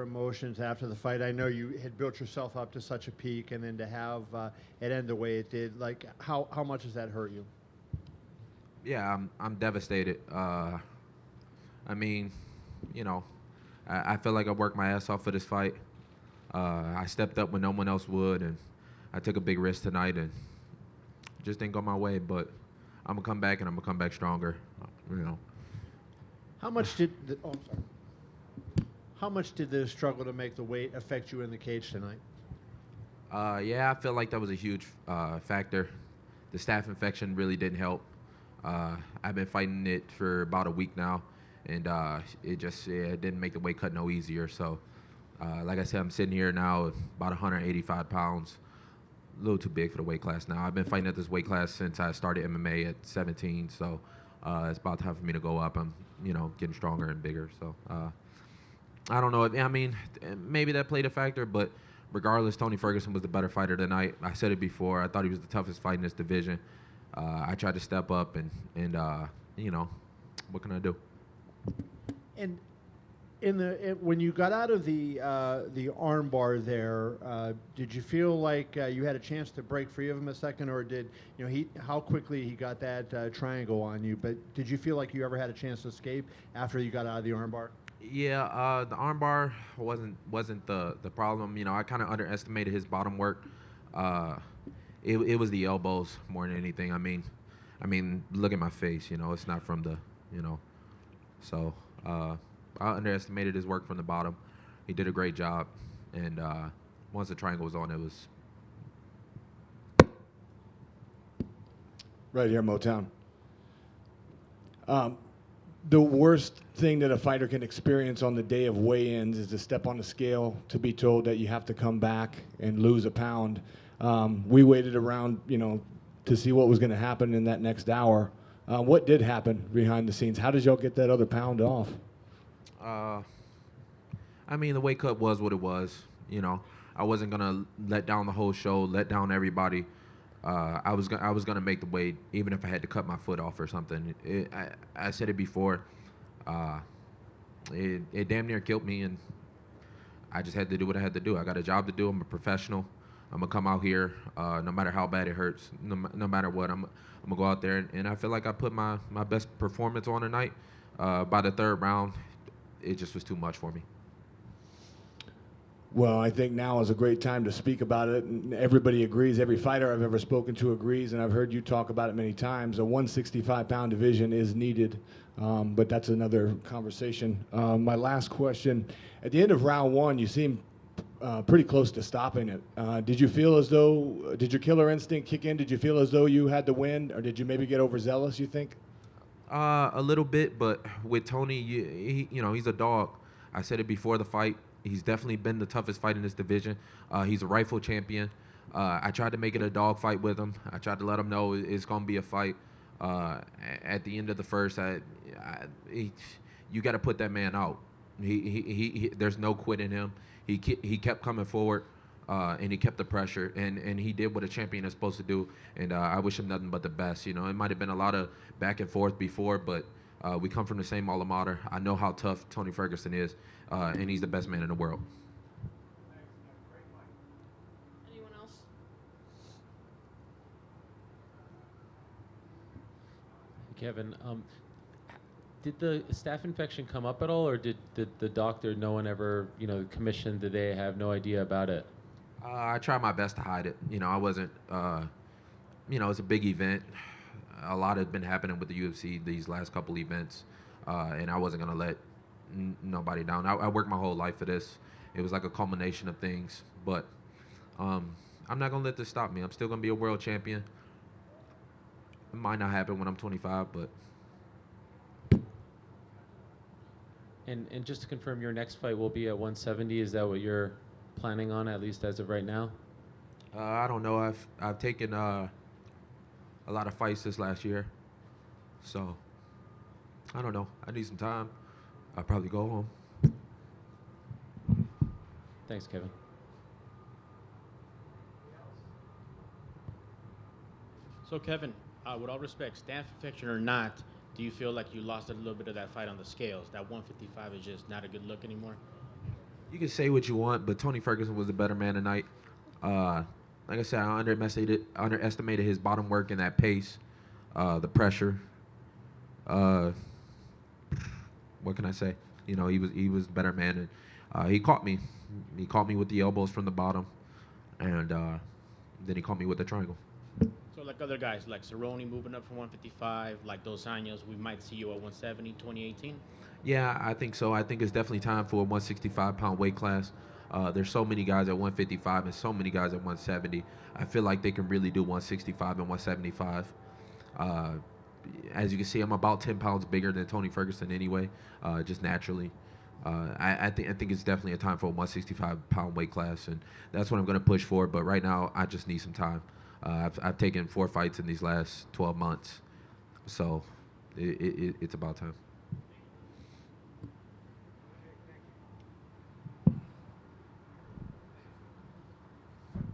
emotions after the fight? I know you had built yourself up to such a peak, and then to have it end the way it did, like how much does that hurt you? Yeah, I'm devastated. I mean, you know, I feel like I worked my ass off for this fight. I stepped up when no one else would, and I took a big risk tonight, and just didn't go my way. But I'm gonna come back, and I'm gonna come back stronger. You know. How much did I'm sorry. How much did the struggle to make the weight affect you in the cage tonight? Yeah, I feel like that was a huge factor. The staph infection really didn't help. I've been fighting it for about a week now, and it didn't make the weight cut no easier. So, like I said, I'm sitting here now at about 185 pounds, a little too big for the weight class now. I've been fighting at this weight class since I started MMA at 17, so it's about time for me to go up. I'm, getting stronger and bigger. So, I don't know. I mean, maybe that played a factor, but regardless, Tony Ferguson was the better fighter tonight. I said it before. I thought he was the toughest fight in this division. I tried to step up, and what can I do? And when you got out of the armbar there, did you feel like you had a chance to break free of him a second, or did how quickly he got that triangle on you? But did you feel like you ever had a chance to escape after you got out of the armbar? Yeah, the armbar wasn't the problem. I kind of underestimated his bottom work. It was the elbows more than anything. I mean, look at my face. It's not from the, So I underestimated his work from the bottom. He did a great job, and once the triangle was on, it was. Right here, Motown. The worst thing that a fighter can experience on the day of weigh-ins is to step on the scale, to be told that you have to come back and lose a pound. We waited around, to see what was going to happen in that next hour. What did happen behind the scenes? How did y'all get that other pound off? The weight cut was what it was. I wasn't gonna let down the whole show, let down everybody. I was gonna make the weight, even if I had to cut my foot off or something. I said it before. It damn near killed me, and I just had to do what I had to do. I got a job to do. I'm a professional. I'm gonna come out here, no matter how bad it hurts, no matter what. I'm gonna go out there, and I feel like I put my best performance on tonight. By the third round, it just was too much for me. Well, I think now is a great time to speak about it, and everybody agrees. Every fighter I've ever spoken to agrees, and I've heard you talk about it many times. A 165-pound division is needed, but that's another conversation. My last question, at the end of round one, you seemed pretty close to stopping it. Did you feel as though, did your killer instinct kick in? Did you feel as though you had to win, or did you maybe get overzealous, you think? A little bit, but with Tony, he's a dog. I said it before the fight. He's definitely been the toughest fight in this division. He's a rightful champion. I tried to make it a dog fight with him. I tried to let him know it's going to be a fight. At the end of the first, you got to put that man out. He there's no quit in him. He kept coming forward, and he kept the pressure, and he did what a champion is supposed to do. And I wish him nothing but the best. It might have been a lot of back and forth before, but we come from the same alma mater. I know how tough Tony Ferguson is, and he's the best man in the world. Anyone else? Kevin, did the staph infection come up at all, or did the doctor, no one ever, commissioned, did they have no idea about it? I tried my best to hide it. I wasn't, it's a big event. A lot has been happening with the UFC these last couple events, and I wasn't going to let nobody down. I worked my whole life for this. It was like a culmination of things, but I'm not going to let this stop me. I'm still going to be a world champion. It might not happen when I'm 25, but... And just to confirm, your next fight will be at 170. Is that what you're planning on, at least as of right now? I don't know. I've taken a lot of fights this last year, so I don't know. I need some time. I'll probably go home. Thanks, Kevin. So, Kevin, with all respect, staph infection or not, do you feel like you lost a little bit of that fight on the scales? That 155 is just not a good look anymore? You can say what you want, but Tony Ferguson was the better man tonight. Like I said, I underestimated his bottom work and that pace, the pressure. What can I say? You know, he was the better man, and he caught me. He caught me with the elbows from the bottom, and then he caught me with the triangle. So like other guys, like Cerrone moving up from 155, like Dos Anjos, we might see you at 170, 2018? Yeah, I think so. I think it's definitely time for a 165-pound weight class. There's so many guys at 155 and so many guys at 170. I feel like they can really do 165 and 175. As you can see, I'm about 10 pounds bigger than Tony Ferguson anyway, just naturally. I think it's definitely a time for a 165-pound weight class, and that's what I'm going to push for. But right now, I just need some time. I've taken 4 fights in these last 12 months, so it's about time.